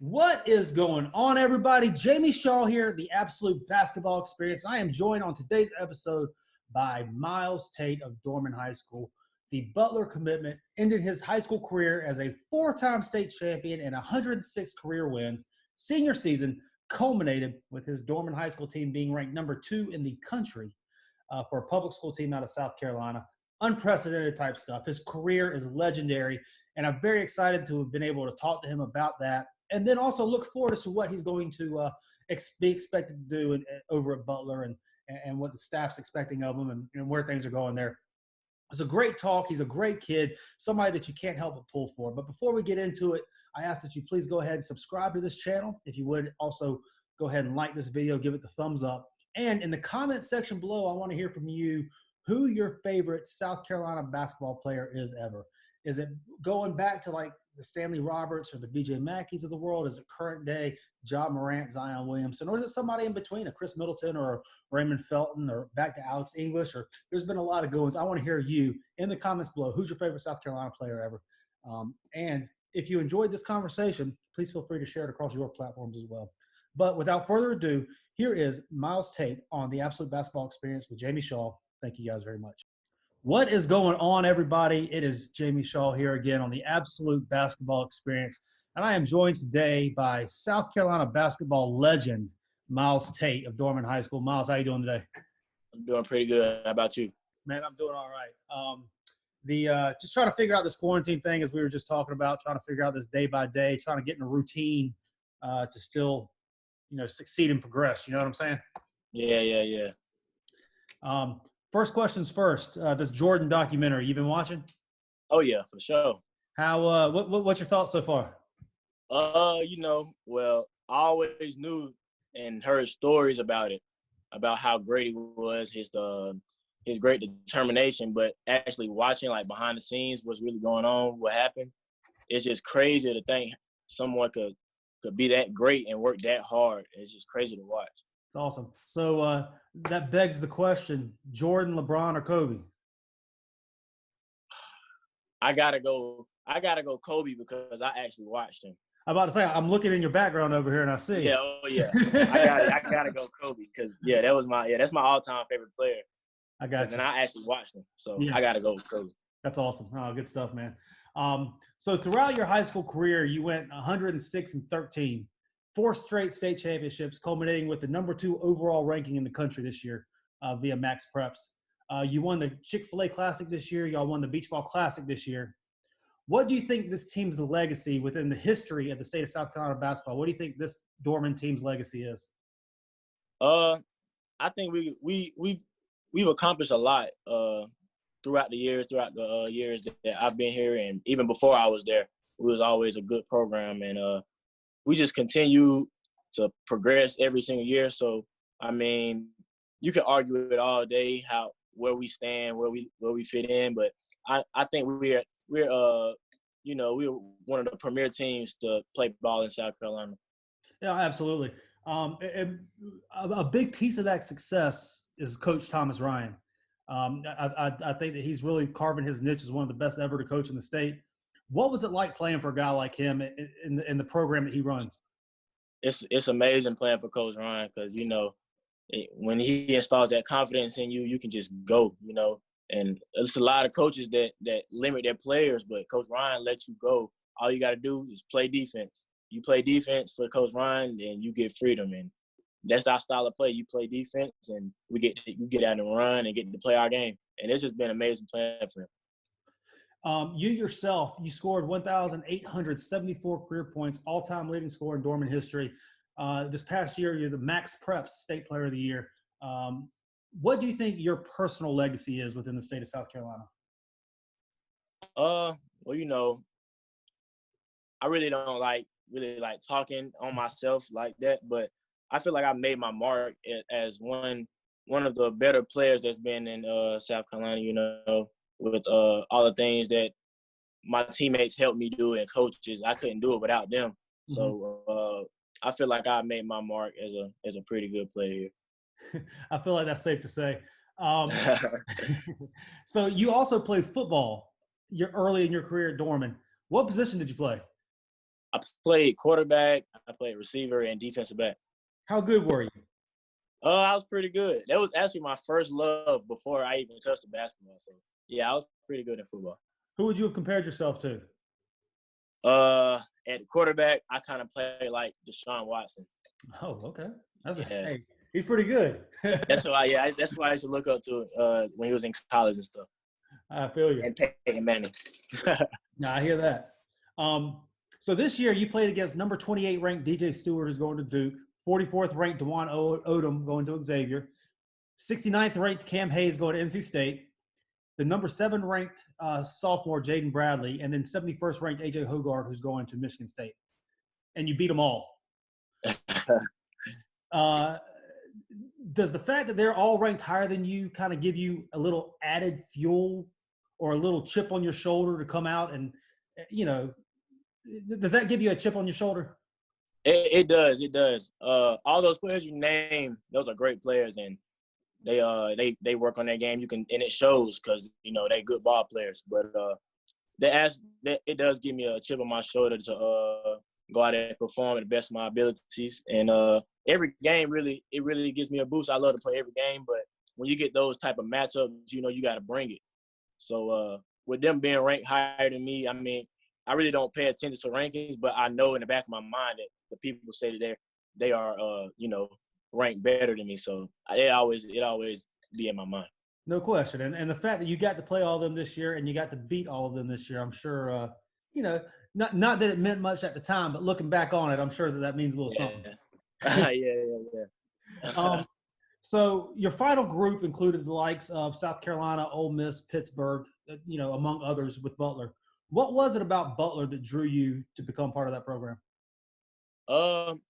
What is going on, everybody? Jamie Shaw here, the Absolute Basketball Experience. I am joined on today's episode by Myles Tate of Dorman High School. The Butler commitment ended his high school career as a four-time state champion and 106 career wins. Senior season culminated with his Dorman High School team being ranked number 2 in the country for a public school team out of South Carolina. Unprecedented type stuff. His career is legendary, and I'm very excited to have been able to talk to him about that, and then also look forward to what he's going to be expected to do over at Butler and what the staff's expecting of him and where things are going there. It's a great talk. He's a great kid, somebody that you can't help but pull for. But before we get into it, I ask that you please go ahead and subscribe to this channel. If you would, also go ahead and like this video, give it the thumbs up. And in the comment section below, I want to hear from you who your favorite South Carolina basketball player is ever. Is it going back to like the Stanley Roberts or the BJ Mackeys of the world? Is it current day Ja Morant, Zion Williamson? Or is it somebody in between, a Chris Middleton or a Raymond Felton, or back to Alex English? Or there's been a lot of good ones. I want to hear you in the comments below. Who's your favorite South Carolina player ever? And if you enjoyed this conversation, please feel free to share it across your platforms as well. But without further ado, here is Myles Tate on the Absolute Basketball Experience with Jamie Shaw. Thank you guys very much. What is going on, everybody? It is Jamie Shaw here again on the Absolute Basketball Experience. And I am joined today by South Carolina basketball legend, Myles Tate of Dorman High School. Myles, how you doing today? I'm doing pretty good. How about you? Man, I'm doing all right. Just trying to figure out this quarantine thing, as we were just talking about, trying to figure out this day by day, trying to get in a routine to still, succeed and progress. You know what I'm saying? Yeah. First questions first. This Jordan documentary, you've been watching? Oh yeah, for sure. How? What's your thoughts so far? Well, I always knew and heard stories about it, about how great he was, his great determination. But actually watching like behind the scenes, what's really going on, what happened, it's just crazy to think someone could be that great and work that hard. It's just crazy to watch. It's awesome. So that begs the question: Jordan, LeBron, or Kobe? I gotta go Kobe because I actually watched him. I'm about to say, I'm looking in your background over here and I see. Yeah, I gotta go Kobe because that's my all-time favorite player. I got you. And I actually watched him, so yeah. I gotta go with Kobe. That's awesome. Oh, good stuff, man. So throughout your high school career, you went 106-13. 4 straight state championships, culminating with the number 2 overall ranking in the country this year via Max Preps. You won the Chick Fil A Classic this year. Y'all won the Beach Ball Classic this year. What do you think this team's legacy within the history of the state of South Carolina basketball? What do you think this Dorman team's legacy is? I think we've accomplished a lot throughout the years that I've been here, and even before I was there, it was always a good program, and we just continue to progress every single year. So, I mean, you can argue it all day where we stand, where we fit in, but I think we're one of the premier teams to play ball in South Carolina. Yeah, absolutely. A big piece of that success is Coach Thomas Ryan. I think that he's really carving his niche as one of the best ever to coach in the state. What was it like playing for a guy like him in the program that he runs? It's amazing playing for Coach Ryan because, when he installs that confidence in you, you can just go, And there's a lot of coaches that limit their players, but Coach Ryan lets you go. All you got to do is play defense. You play defense for Coach Ryan, and you get freedom. And that's our style of play. You play defense, and you get out and run and get to play our game. And it's just been amazing playing for him. You yourself, you scored 1,874 career points, all-time leading scorer in Dorman history. This past year, you're the Max Preps State Player of the Year. What do you think your personal legacy is within the state of South Carolina? Well, I really don't like talking on myself like that, but I feel like I made my mark as one of the better players that's been in South Carolina, with all the things that my teammates helped me do and coaches. I couldn't do it without them. Mm-hmm. So I feel like I made my mark as a pretty good player. I feel like that's safe to say. So you also played football early in your career at Dorman. What position did you play? I played quarterback, I played receiver, and defensive back. How good were you? I was pretty good. That was actually my first love before I even touched the basketball. So, yeah, I was pretty good in football. Who would you have compared yourself to? At quarterback, I kind of played like Deshaun Watson. Oh, okay. Yeah. Hey, he's pretty good. That's why I used to look up to when he was in college and stuff. I feel you. And Peyton Manning. No, I hear that. So this year you played against number 28 ranked DJ Stewart, who's going to Duke, 44th ranked DeJuan Odom going to Xavier, 69th ranked Cam Hayes going to NC State, the number 7 ranked sophomore Jaden Bradley, and then 71st ranked AJ Hogarth, who's going to Michigan State. And you beat them all. Does the fact that they're all ranked higher than you kind of give you a little added fuel or a little chip on your shoulder to come out and, does that give you a chip on your shoulder? It does. It does. All those players you name, those are great players, and they work on their game. And it shows because they're good ball players. But it does give me a chip on my shoulder to go out there and perform at the best of my abilities. And every game really gives me a boost. I love to play every game, but when you get those type of matchups, you got to bring it. So with them being ranked higher than me, I mean, I really don't pay attention to rankings, but I know in the back of my mind that the people say that they are ranked better than me. So it always be in my mind. No question. And the fact that you got to play all of them this year and you got to beat all of them this year, I'm sure, not that it meant much at the time, but looking back on it, I'm sure that means a little something. Yeah. So your final group included the likes of South Carolina, Ole Miss, Pittsburgh, among others with Butler. What was it about Butler that drew you to become part of that program? Well,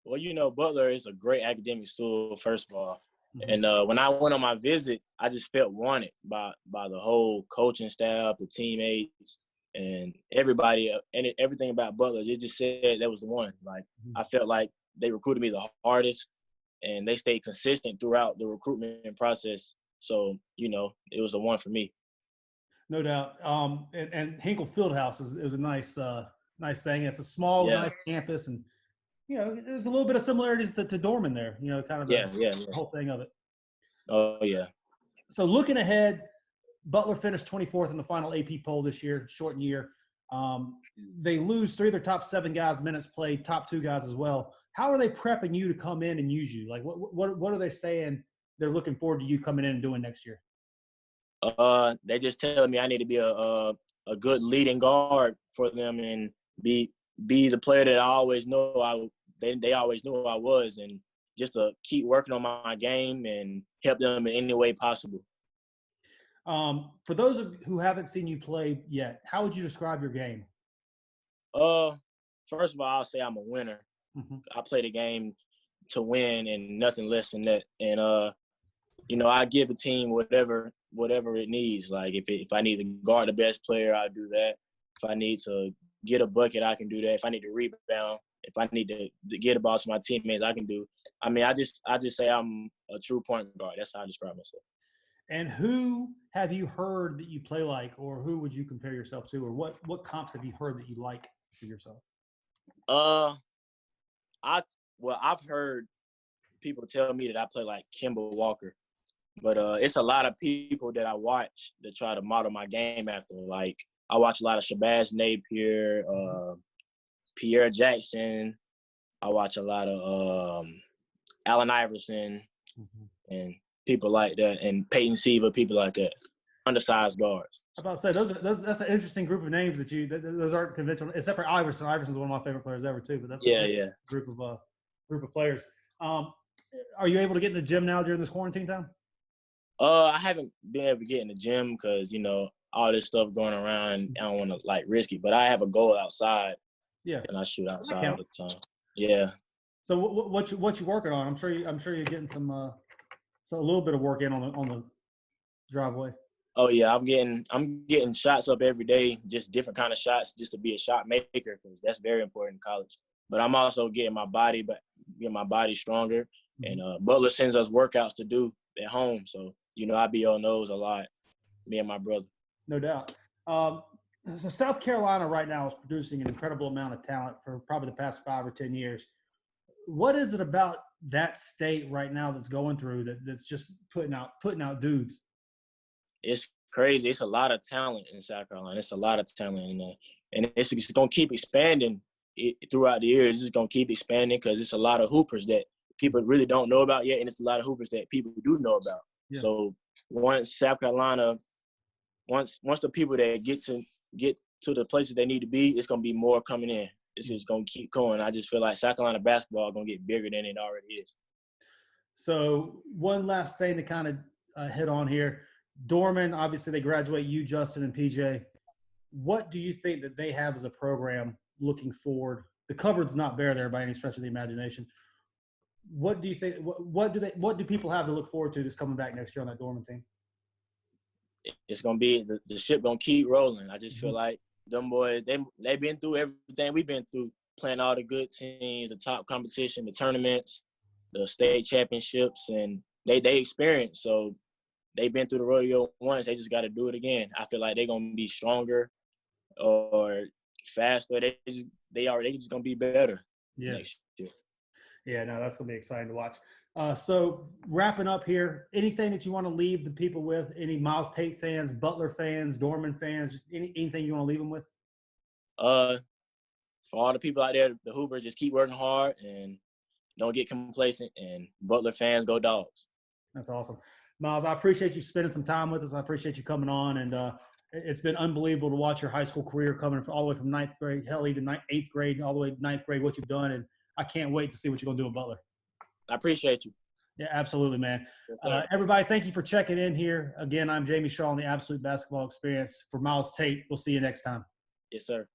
Butler is a great academic school, first of all. Mm-hmm. And when I went on my visit, I just felt wanted by the whole coaching staff, the teammates, and everybody, and everything about Butler. They just said that was the one. Like, mm-hmm. I felt like they recruited me the hardest, and they stayed consistent throughout the recruitment process. So, it was the one for me. No doubt. And Hinkle Fieldhouse is a nice thing. It's a small, nice campus, and there's a little bit of similarities to Dorman there. Kind of the whole thing of it. Oh yeah. So looking ahead, Butler finished 24th in the final AP poll this year, shortened year. They lose 3 of their top 7 guys minutes played, top 2 guys as well. How are they prepping you to come in and use you? Like, what are they saying they're looking forward to you coming in and doing next year? They just telling me I need to be a good leading guard for them and be the player that I always know they always knew I was, and just to keep working on my game and help them in any way possible. For those who haven't seen you play yet, how would you describe your game? First of all, I'll say I'm a winner. Mm-hmm. I play the game to win and nothing less than that. And I give a team whatever it needs. Like if I need to guard the best player, I'll do that. If I need to get a bucket, I can do that. If I need to rebound, if I need to get a ball to my teammates, I can do. I mean, I just say I'm a true point guard. That's how I describe myself. And who have you heard that you play like, or who would you compare yourself to, or what comps have you heard that you like for yourself? I've heard people tell me that I play like Kemba Walker, but it's a lot of people that I watch that try to model my game after. Like I watch a lot of Shabazz Napier, Pierre Jackson. I watch a lot of Allen Iverson, and people like that, and Peyton Siva, people like that, undersized guards. I'm about to say that's an interesting group of names those aren't conventional, except for Iverson. Iverson's one of my favorite players ever too. But that's a group of players. Are you able to get in the gym now during this quarantine time? I haven't been able to get in the gym because all this stuff going around. I don't want to risk it, but I have a goal outside. Yeah, and I shoot outside all the time. Yeah. So what you working on? I'm sure you're getting some a little bit of work in on the driveway. Oh yeah, I'm getting shots up every day, just different kind of shots, just to be a shot maker, because that's very important in college. But I'm also getting my body stronger, and Butler sends us workouts to do at home, so I be on those a lot, me and my brother. No doubt. So South Carolina right now is producing an incredible amount of talent for probably the past 5 or 10 years. What is it about that state right now that's going through that's just putting out dudes? It's crazy. It's a lot of talent in South Carolina. It's a lot of talent in there, and it's going to keep expanding throughout the years. It's just going to keep expanding because it's a lot of hoopers that people really don't know about yet, and it's a lot of hoopers that people do know about. Yeah. So once South Carolina, once the people that get to the places they need to be, it's going to be more coming in. It's just going to keep going. I just feel like South Carolina basketball is going to get bigger than it already is. So one last thing to kind of hit on here. Dorman, obviously they graduate you, Justin, and PJ. What do you think that they have as a program looking forward? The cupboard's not bare there by any stretch of the imagination. What do you think? What do people have to look forward to this coming back next year on that Dorman team? It's gonna be the ship gonna keep rolling. I just feel like them boys, they've been through everything we've been through, playing all the good teams, the top competition, the tournaments, the state championships, and they experienced. So they've been through the rodeo once. They just got to do it again. I feel like they're gonna be stronger or faster. They just gonna be better next year. Yeah, no, that's gonna be exciting to watch. So wrapping up here, anything that you want to leave the people with? Any Myles Tate fans, Butler fans, Dorman fans? Just anything you want to leave them with? For all the people out there, the Hoopers, just keep working hard and don't get complacent. And Butler fans, go Dogs. That's awesome, Myles. I appreciate you spending some time with us. I appreciate you coming on, and it's been unbelievable to watch your high school career coming all the way from ninth grade, hell, even eighth grade, all the way to ninth grade. What you've done, and I can't wait to see what you're gonna do at Butler. I appreciate you. Yeah, absolutely, man. Yes, Everybody, thank you for checking in here. Again, I'm Jamie Shaw on the Absolute Basketball Experience. For Myles Tate, we'll see you next time. Yes, sir.